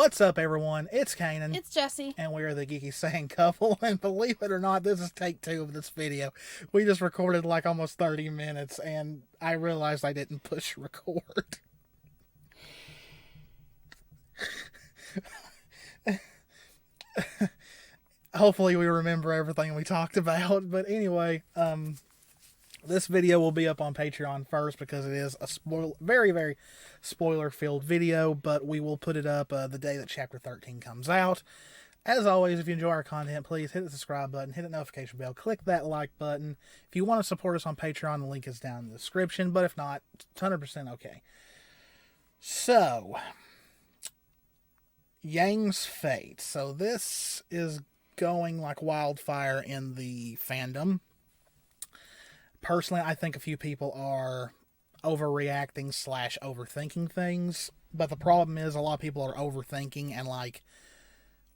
What's up, everyone? It's Cannan. It's Jesse. And we are the Geeky Saying Couple. And believe it or not, this is take 2 of this video. We just recorded like almost 30 minutes, and I realized I didn't push record. Hopefully we remember everything we talked about. But anyway, this video will be up on Patreon first because it is a very, very spoiler-filled video, but we will put it up the day that Chapter 13 comes out. As always, if you enjoy our content, please hit the subscribe button, hit the notification bell, click that like button. If you want to support us on Patreon, the link is down in the description, but if not, it's 100% okay. So, Yang's fate. So this is going like wildfire in the fandom. Personally, I think a few people are overreacting / overthinking things. But the problem is a lot of people are overthinking and like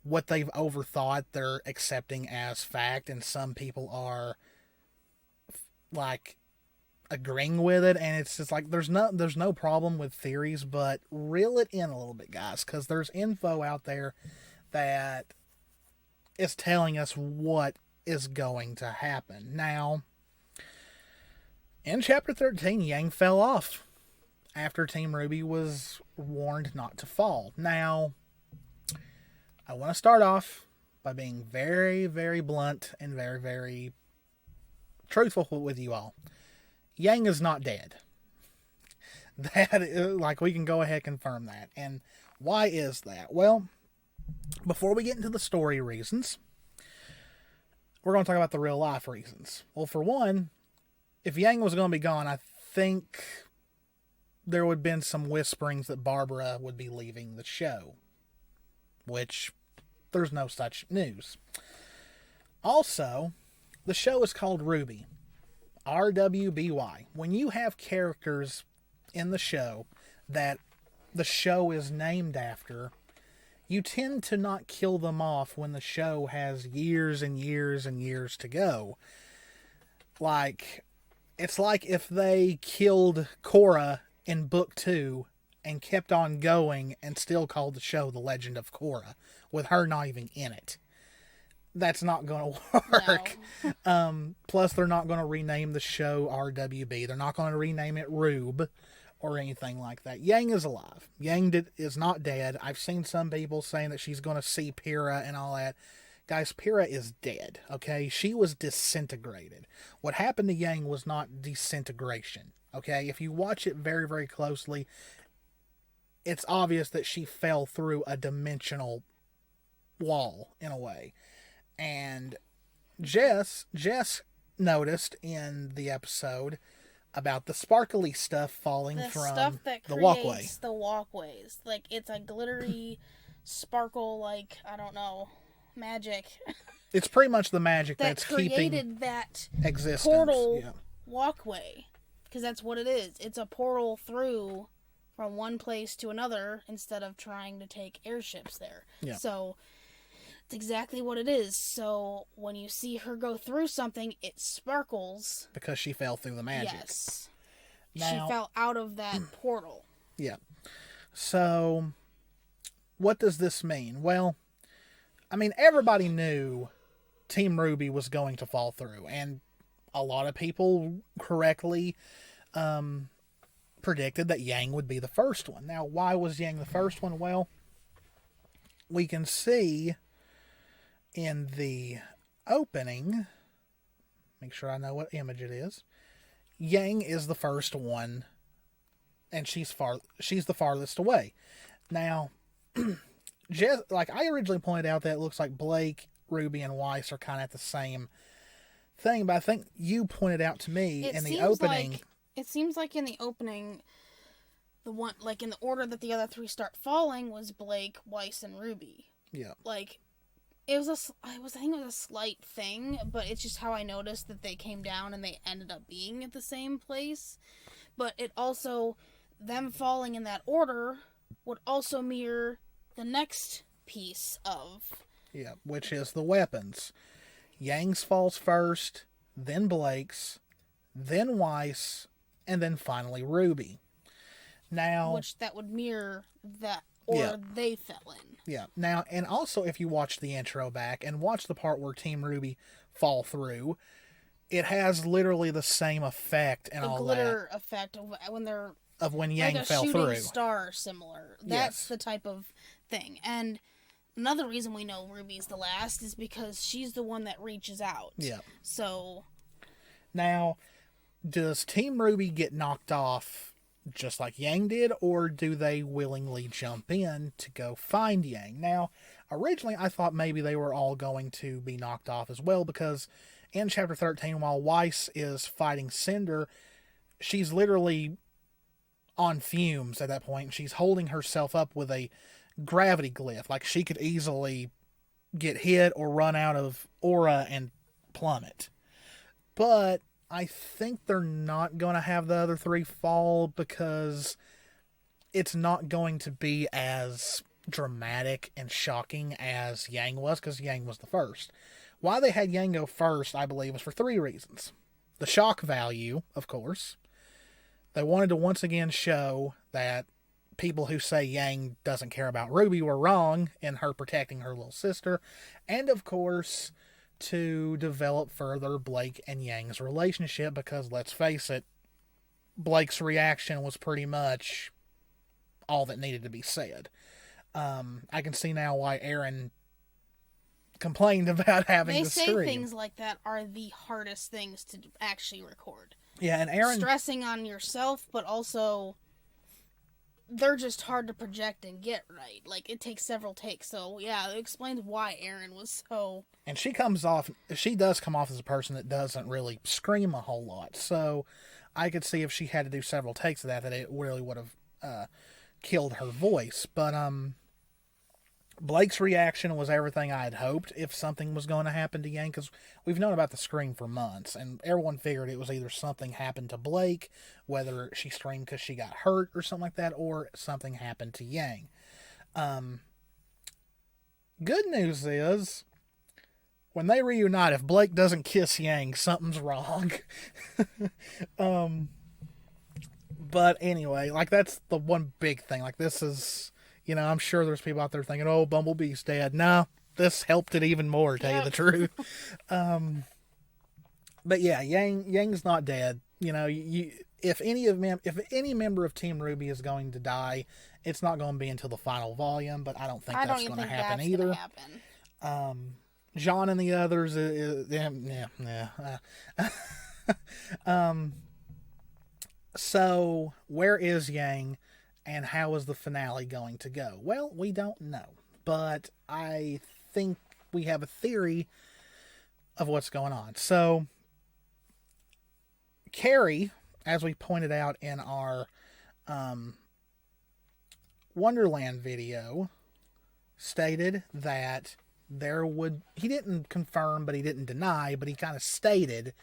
what they've overthought they're accepting as fact. And some people are like agreeing with it. And it's just like there's no problem with theories, but reel it in a little bit, guys. Because there's info out there that is telling us what is going to happen. Now, in Chapter 13, Yang fell off after Team Ruby was warned not to fall. Now, I want to start off by being very, very blunt and very, very truthful with you all. Yang is not dead. That is, like, we can go ahead and confirm that. And why is that? Well, before we get into the story reasons, we're going to talk about the real life reasons. Well, for one, if Yang was going to be gone, I think there would have been some whisperings that Barbara would be leaving the show, which there's no such news. Also, the show is called Ruby, RWBY. When you have characters in the show that the show is named after, you tend to not kill them off when the show has years and years and years to go. Like, it's like if they killed Korra in Book 2 and kept on going and still called the show The Legend of Korra, with her not even in it. That's not going to work. No. Plus, they're not going to rename the show RWB. They're not going to rename it Rube or anything like that. Yang is alive. Yang is not dead. I've seen some people saying that she's going to see Pyrrha and all that. Guys, Pyrrha is dead, okay? She was disintegrated. What happened to Yang was not disintegration, okay? If you watch it very, very closely, it's obvious that she fell through a dimensional wall, in a way. And Jess noticed in the episode about the sparkly stuff falling from stuff that the walkway. The walkways. Like, it's a glittery sparkle, like, I don't know, magic. It's pretty much the magic that's keeping that existence. Portal walkway. Because that's what it is. It's a portal through from one place to another instead of trying to take airships there. Yeah. So it's exactly what it is. So when you see her go through something, it sparkles. Because she fell through the magic. Yes. Now, she fell out of that portal. Yeah. So, what does this mean? Well, I mean, everybody knew Team Ruby was going to fall through. And a lot of people correctly predicted that Yang would be the first one. Now, why was Yang the first one? Well, we can see in the opening, make sure I know what image it is, Yang is the first one, and she's the farthest away. Now, Jess, like I originally pointed out, that it looks like Blake, Ruby, and Weiss are kind of at the same thing, but I think you pointed out to me in the opening. It seems like in the opening, the one, like in the order that the other three start falling, was Blake, Weiss, and Ruby. Yeah. Like, I think it was a slight thing, but it's just how I noticed that they came down and they ended up being at the same place. But it also, them falling in that order would also mirror the next piece of. Yeah, which is the weapons. Yang's falls first, then Blake's, then Weiss, and then finally Ruby. Now, which that would mirror that or Yeah. they fell in. Yeah. Now, and also if you watch the intro back and watch the part where Team Ruby fall through, it has literally the same effect and The all glitter effect of when they're of when like Yang a fell shooting through. star similar. That's the type of thing. And another reason we know Ruby's the last is because she's the one that reaches out. Yeah. So Now, does Team Ruby get knocked off just like Yang did, or do they willingly jump in to go find Yang? Now, originally I thought maybe they were all going to be knocked off as well, because in Chapter 13, while Weiss is fighting Cinder, she's literally on fumes at that point. She's holding herself up with a gravity glyph. Like, she could easily get hit or run out of aura and plummet. But I think they're not going to have the other three fall, because it's not going to be as dramatic and shocking as Yang was, because Yang was the first. Why they had Yang go first, I believe, was for 3 reasons. The shock value, of course. They wanted to once again show that people who say Yang doesn't care about Ruby were wrong in her protecting her little sister. And, of course, to develop further Blake and Yang's relationship, because, let's face it, Blake's reaction was pretty much all that needed to be said. I can see now why Aaron complained about having to scream. They say things like that are the hardest things to actually record. Yeah, and Aaron... stressing on yourself, but also they're just hard to project and get right. Like, it takes several takes. So, yeah, it explains why Aaron was so... And she does come off as a person that doesn't really scream a whole lot. So, I could see if she had to do several takes of that it really would have killed her voice. But, Blake's reaction was everything I had hoped if something was going to happen to Yang, because we've known about the scream for months, and everyone figured it was either something happened to Blake, whether she screamed because she got hurt or something like that, or something happened to Yang. Good news is, when they reunite, if Blake doesn't kiss Yang, something's wrong. But anyway, like, that's the one big thing. Like, this is... You know, I'm sure there's people out there thinking, oh, Bumblebee's dead. No, this helped it even more, to tell you the truth. But yeah, Yang's not dead. You know, if any member of Team Ruby is going to die, it's not going to be until the final volume, but I don't think that's going to happen either. Jean and the others, so, where is Yang? And how is the finale going to go? Well, we don't know. But I think we have a theory of what's going on. So, Carrie, as we pointed out in our Wonderland video, stated that he didn't confirm, but he didn't deny, but he kind of stated,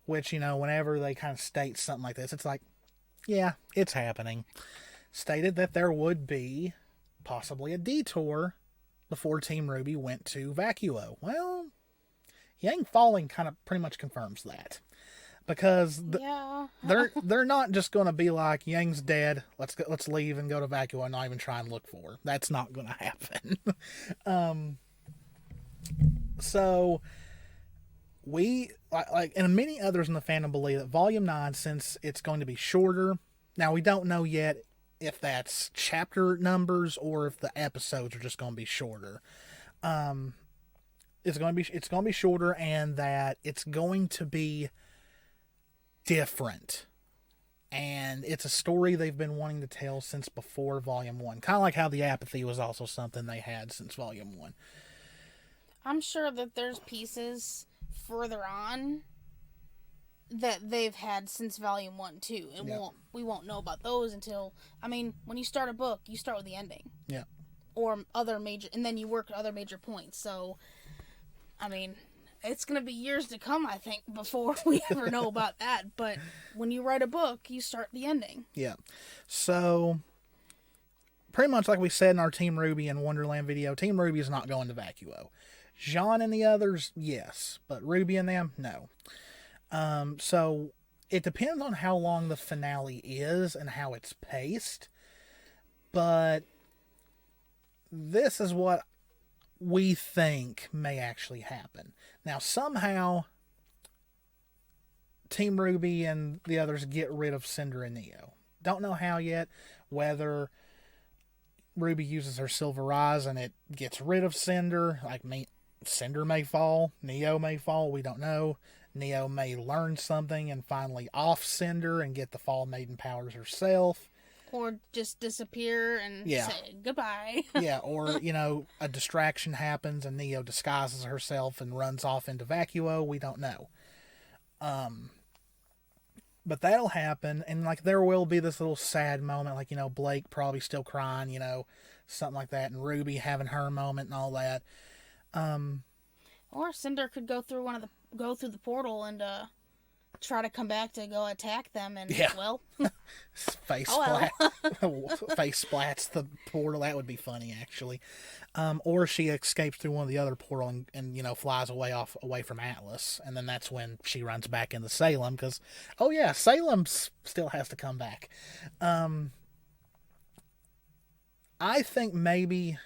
which, you know, whenever they kind of state something like this, it's like, yeah, it's happening. Stated that there would be possibly a detour before Team Ruby went to Vacuo. Well, Yang falling kind of pretty much confirms that, because they're not just going to be like, Yang's dead, let's leave and go to Vacuo and not even try and look for her. That's not going to happen. So we, like, and many others in the fandom believe that Volume 9, since it's going to be shorter, now we don't know yet if that's chapter numbers or if the episodes are just going to be shorter. It's going to be shorter, and that it's going to be different. And it's a story they've been wanting to tell since before Volume 1. Kind of like how the apathy was also something they had since Volume 1. I'm sure that there's pieces further on that they've had since Volume 1 too, and we won't know about those until, I mean, when you start a book, you start with the ending. Yeah. Or other major, and then you work other major points. So, I mean, it's going to be years to come, I think, before we ever know about that. But when you write a book, you start the ending. Yeah. So, pretty much like we said in our Team Ruby and Wonderland video, Team Ruby is not going to Vacuo. Jean and the others, yes. But Ruby and them, no. So it depends on how long the finale is and how it's paced, but this is what we think may actually happen. Now, somehow, Team Ruby and the others get rid of Cinder and Neo. Don't know how yet, whether Ruby uses her Silver Eyes and it gets rid of Cinder, Cinder may fall, Neo may fall, we don't know. Neo may learn something and finally off Cinder and get the Fall Maiden powers herself. Or just disappear and say goodbye. Yeah, or, a distraction happens and Neo disguises herself and runs off into Vacuo. We don't know. But that'll happen, and, there will be this little sad moment, Blake probably still crying, something like that, and Ruby having her moment and all that. Or Cinder could go through the portal and try to come back to go attack them, and face splats the portal. That would be funny, actually. Or she escapes through one of the other portal and flies away from Atlas, and then that's when she runs back into Salem because Salem still has to come back. I think maybe,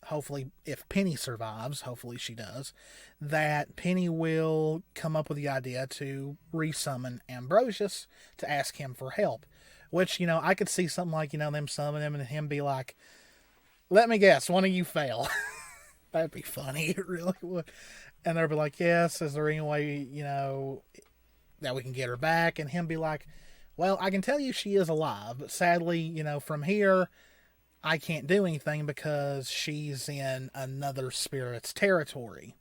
hopefully, if Penny survives, hopefully she does, that Penny will come up with the idea to resummon Ambrosius to ask him for help. Which, I could see something like, them summon him and him be like, let me guess, one of you fail. That'd be funny. It really would. And they'll be like, yes, is there any way, that we can get her back? And him be like, well, I can tell you she is alive. But sadly, from here, I can't do anything because she's in another spirit's territory.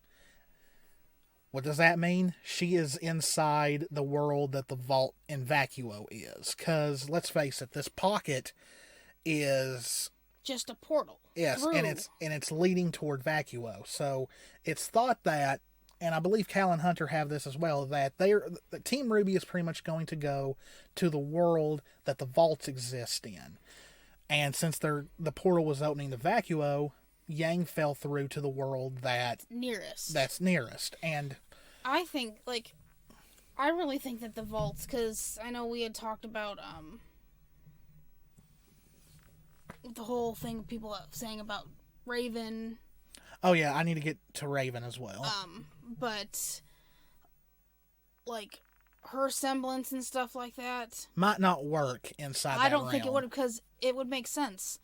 What does that mean? She is inside the world that the vault in Vacuo is. Because, let's face it, this pocket is just a portal. Yes, through. and it's leading toward Vacuo. So it's thought that, and I believe Cal and Hunter have this as well, that Team Ruby is pretty much going to go to the world that the vaults exist in. And since the portal was opening to Vacuo, Yang fell through to the world that's nearest. And I think, I really think that the vaults, because I know we had talked about the whole thing people saying about Raven. Oh yeah, I need to get to Raven as well. But her semblance and stuff like that might not work inside that realm. I don't think it would, because it would make sense.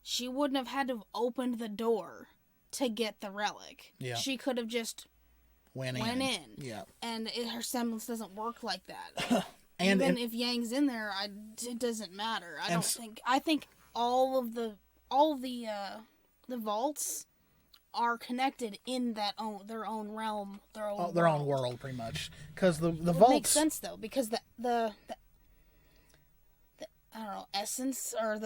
She wouldn't have had to have opened the door to get the relic. Yeah. She could have just went in. Yeah. And her semblance doesn't work like that. Even if Yang's in there, it doesn't matter. I think all of the vaults are connected in their own realm, their own world, pretty much. Because the vaults... It makes sense, though, because the I don't know, essence, or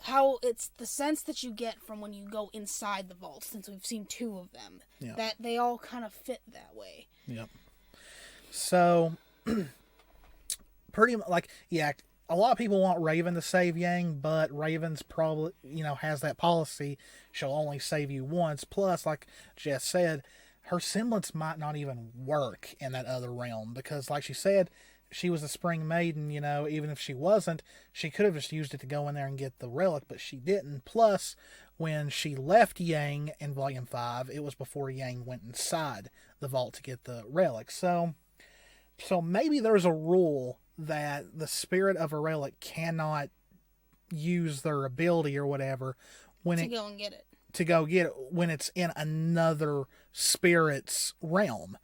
how it's the sense that you get from when you go inside the vault, since we've seen two of them, that they all kind of fit that way. Yep. So, pretty much, a lot of people want Raven to save Yang, but Raven's probably, has that policy, she'll only save you once. Plus, like Jess said, her semblance might not even work in that other realm, because like she said, she was a Spring Maiden, even if she wasn't, she could have just used it to go in there and get the relic, but she didn't. Plus, when she left Yang in Volume 5, it was before Yang went inside the vault to get the relic. So maybe there's a rule that the spirit of a relic cannot use their ability or whatever to go and get it. To go get it when it's in another spirit's realm.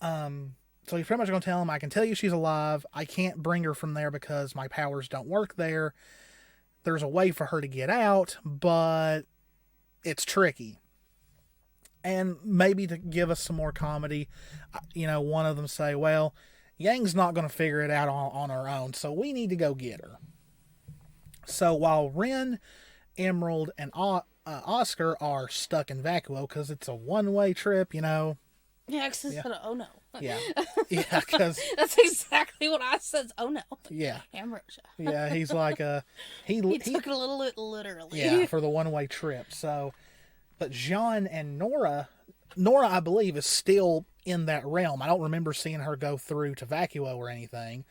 So he's pretty much going to tell him, I can tell you she's alive. I can't bring her from there because my powers don't work there. There's a way for her to get out, but it's tricky. And maybe to give us some more comedy, one of them say, well, Yang's not going to figure it out on her own, so we need to go get her. So while Ren, Emerald, and Oscar are stuck in Vacuo because it's a one-way trip, Yeah, because oh no. Yeah, because... That's exactly what I said, oh no. Yeah. Ambrosia. Yeah, he's like he took it a little literally. Yeah, for the one-way trip. So, but Jean and Nora, I believe, is still in that realm. I don't remember seeing her go through to Vacuo or anything.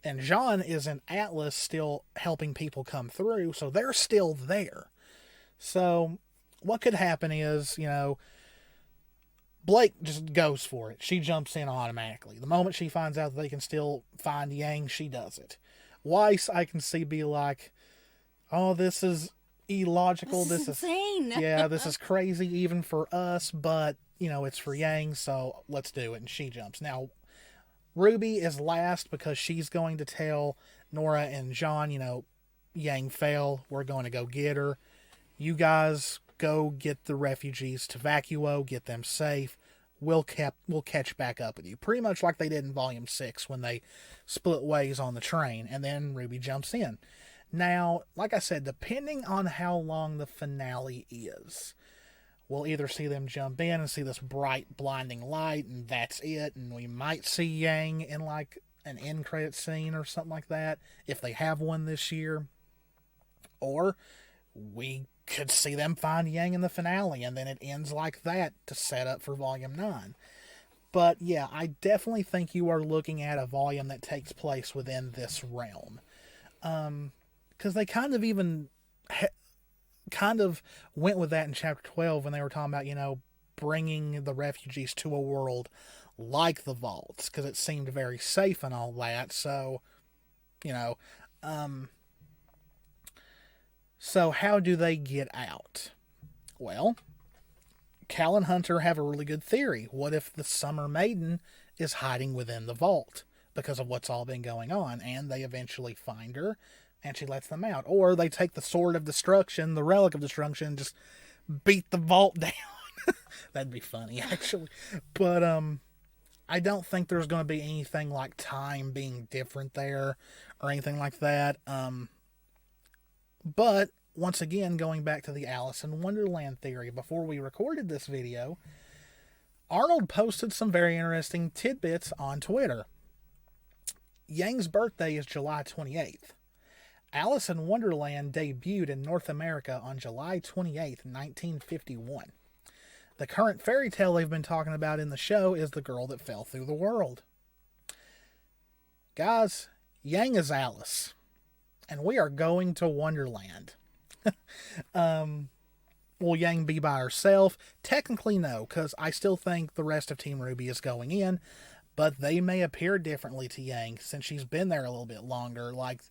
And Jean is in Atlas still helping people come through, so they're still there. So, what could happen is, Blake just goes for it. She jumps in automatically. The moment she finds out that they can still find Yang, she does it. Weiss, I can see, be like, oh, this is illogical. This is insane. Yeah, this is crazy even for us, but, it's for Yang, so let's do it. And she jumps. Now, Ruby is last because she's going to tell Nora and John, Yang fell. We're going to go get her. You guys go get the refugees to Vacuo, get them safe. We'll catch back up with you. Pretty much like they did in Volume 6 when they split ways on the train, and then Ruby jumps in. Now, like I said, depending on how long the finale is, we'll either see them jump in and see this bright, blinding light, and that's it, and we might see Yang in like an end credit scene or something like that, if they have one this year. Or we could see them find Yang in the finale, and then it ends like that to set up for Volume 9. But yeah, I definitely think you are looking at a volume that takes place within this realm. Because they kind of even went with that in Chapter 12 when they were talking about, bringing the refugees to a world like the vaults, because it seemed very safe and all that. So, so how do they get out? Well, Cal and Hunter have a really good theory. What if the Summer Maiden is hiding within the vault because of what's all been going on, and they eventually find her and she lets them out? Or they take the Sword of Destruction, the Relic of Destruction, and just beat the vault down. That'd be funny, actually. But I don't think there's going to be anything like time being different there or anything like that. But once again, going back to the Alice in Wonderland theory, before we recorded this video, Arnold posted some very interesting tidbits on Twitter. Yang's birthday is July 28th. Alice in Wonderland debuted in North America on July 28th, 1951. The current fairy tale they've been talking about in the show is The Girl That Fell Through the World. Guys, Yang is Alice, and we are going to Wonderland. Will Yang be by herself? Technically, no, because I still think the rest of Team Ruby is going in, but they may appear differently to Yang since she's been there a little bit longer. Like,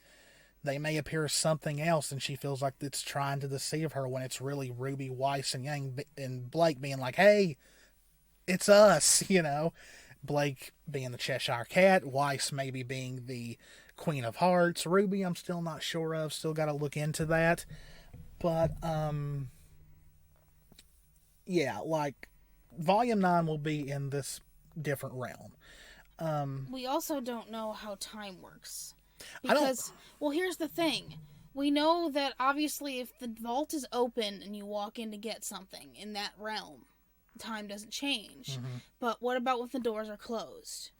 they may appear as something else, and she feels like it's trying to deceive her when it's really Ruby, Weiss, and Yang and Blake being like, hey, it's us, Blake being the Cheshire Cat, Weiss maybe being the Queen of Hearts. Ruby, I'm still not sure of. Still got to look into that. But, yeah, like, Volume 9 will be in this different realm. We also don't know how time works. Because, well, here's the thing. We know that, obviously, if the vault is open and you walk in to get something in that realm, time doesn't change. Mm-hmm. But what about when the doors are closed?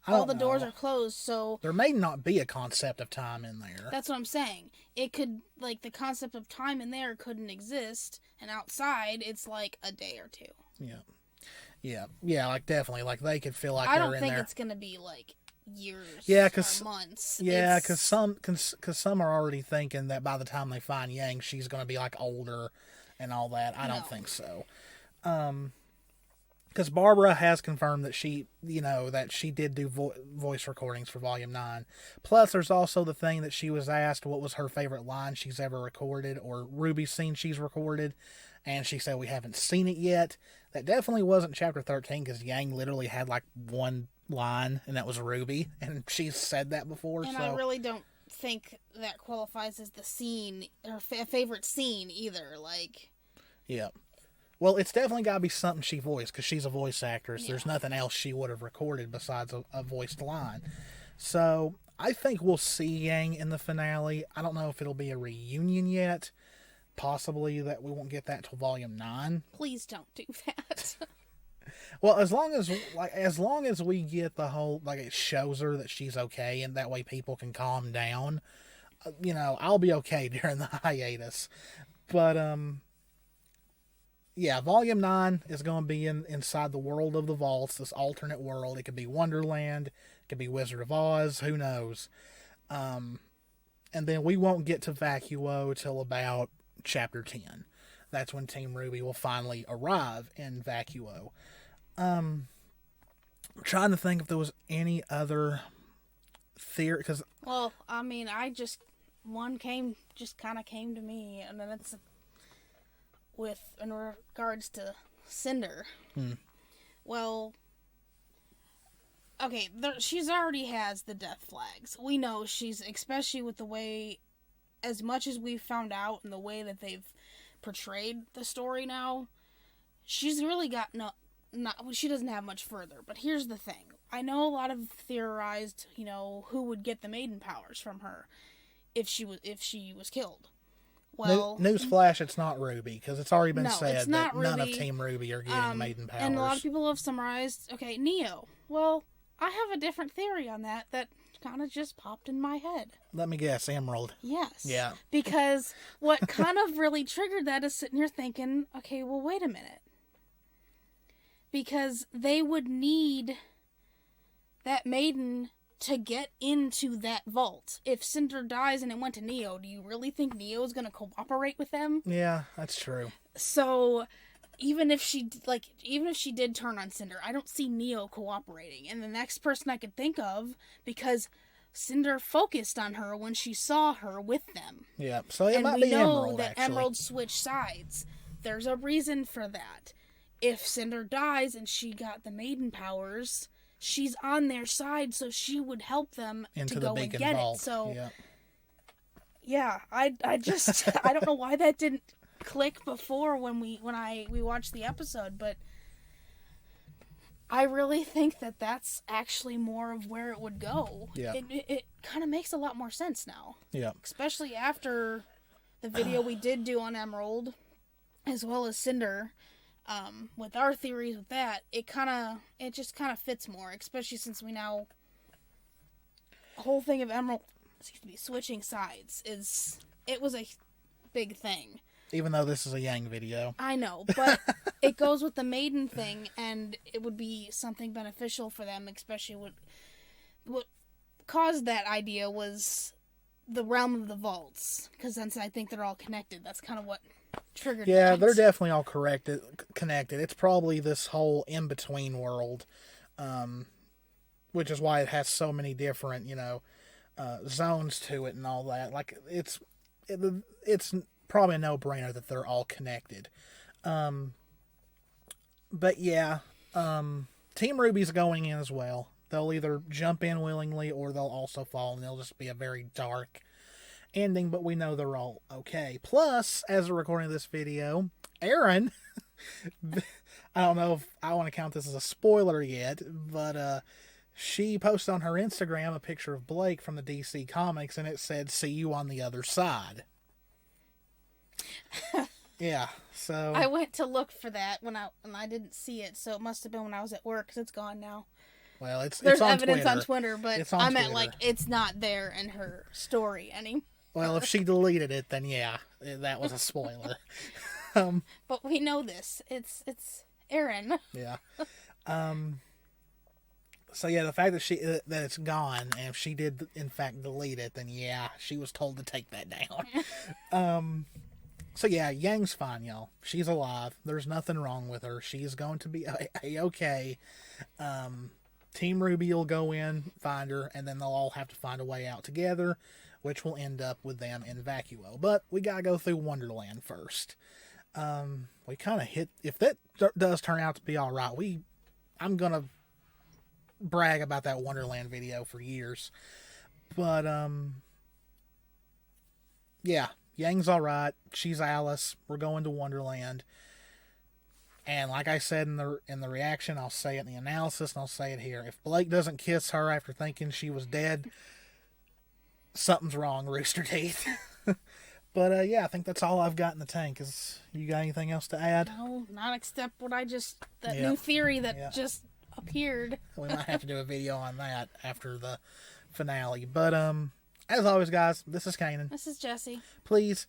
All the doors are closed, so... There may not be a concept of time in there. That's what I'm saying. It could, like, the concept of time in there couldn't exist, and outside, it's like a day or two. Yeah, like, definitely. Like, they could feel like they're in there. I don't think it's gonna be, like, years or months. Yeah, because some are already thinking that by the time they find Yang, she's going to be, like, older and all that. I don't think so. Because Barbara has confirmed that she did do voice recordings for Volume 9. Plus, there's also the thing that she was asked what was her favorite line she's ever recorded, or Ruby's scene she's recorded, and she said we haven't seen it yet. That definitely wasn't Chapter 13, because Yang literally had, like, one line, and that was Ruby, and she's said that before. And I really don't think that qualifies as the scene, her favorite scene, either. Like... Yeah. Well, it's definitely got to be something she voiced, because she's a voice actress. Yeah. There's nothing else she would have recorded besides a voiced line. So, I think we'll see Yang in the finale. I don't know if it'll be a reunion yet. Possibly that we won't get that till Volume 9. Please don't do that. Well, as long as we get the whole, like, it shows her that she's okay, and that way people can calm down, I'll be okay during the hiatus. But, yeah, Volume 9 is going to be inside the world of the vaults, this alternate world. It could be Wonderland, it could be Wizard of Oz, who knows. And then we won't get to Vacuo till about Chapter 10. that's when Team Ruby will finally arrive in Vacuo. I'm trying to think if there was any other theory, because Well, I mean, one just kind of came to me, and then it's in regards to Cinder. Well, okay, she's already has the death flags. We know she's, especially with the way, as much as we've found out and the way that they've portrayed the story now, she's really got she doesn't have much further. But here's the thing. I know a lot of theorized, who would get the maiden powers from her if she was killed. Well, newsflash, it's not Ruby, because it's already been said that Ruby. None of Team Ruby are getting maiden powers. And a lot of people have summarized, okay, Neo. Well, I have a different theory on that kind of just popped in my head. Let me guess, Emerald. Yes. Yeah. Because what kind of really triggered that is sitting here thinking, okay, well, wait a minute. Because they would need that maiden to get into that vault. If Cinder dies and it went to Neo, do you really think Neo's going to cooperate with them? Yeah, that's true. So even if she did turn on Cinder, I don't see Neo cooperating. And the next person I could think of, because Cinder focused on her when she saw her with them. Yeah, so it might be Emerald, and we know that Emerald switched sides. There's a reason for that. If Cinder dies and she got the maiden powers, she's on their side, so she would help them into to the go and get vault. it. So, yeah, I just I don't know why that didn't click before when we watched the episode, but I really think that that's actually more of where it would go. Yeah, it kind of makes a lot more sense now. Yeah, especially after the video we did do on Emerald, as well as Cinder. With our theories with that, it just kind of fits more, especially since we now, the whole thing of Emerald, switching sides it was a big thing. Even though this is a Yang video. I know, but it goes with the maiden thing, and it would be something beneficial for them, especially what caused that idea was the realm of the vaults, because since I think they're all connected, that's kind of what triggered that. They're definitely all connected. It's probably this whole in-between world, which is why it has so many different, zones to it and all that. Like, it's probably a no-brainer that they're all connected. But yeah, Team Ruby's going in as well. They'll either jump in willingly or they'll also fall, and it'll just be a very dark ending, but we know they're all okay. Plus, as we're recording this video, Aaron, I don't know if I want to count this as a spoiler yet, but she posted on her Instagram a picture of Blake from the DC Comics, and it said, "See you on the other side." Yeah, so I went to look for that when I didn't see it, so it must have been when I was at work, because it's gone now. Well, there's on evidence Twitter. on Twitter, but I meant like it's not there in her story anymore. Well, if she deleted it, then yeah, that was a spoiler. But we know this. It's Aaron. Yeah. So yeah, the fact that it's gone, and if she did in fact delete it, then yeah, she was told to take that down. So yeah, Yang's fine, y'all. She's alive. There's nothing wrong with her. She's going to be okay. Team Ruby will go in, find her, and then they'll all have to find a way out together, which will end up with them in Vacuo. But we gotta go through Wonderland first. We kind of if that does turn out to be alright, I'm gonna brag about that Wonderland video for years. But, yeah, Yang's alright. She's Alice. We're going to Wonderland. And like I said in the reaction, I'll say it in the analysis, and I'll say it here. If Blake doesn't kiss her after thinking she was dead, something's wrong, Rooster Teeth. But yeah, I think that's all I've got in the tank. You got anything else to add? No, not except new theory that just appeared. We might have to do a video on that after the finale. But as always, guys, this is Cannan. This is Jessie. Please,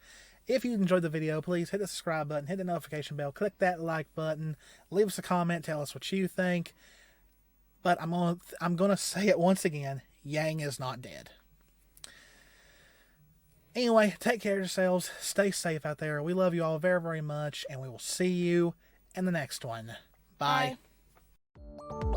if you enjoyed the video, please hit the subscribe button, hit the notification bell, click that like button, leave us a comment, tell us what you think. But I'm gonna say it once again: Yang is not dead. Anyway, take care of yourselves. Stay safe out there. We love you all very, very much, and we will see you in the next one. Bye. Bye.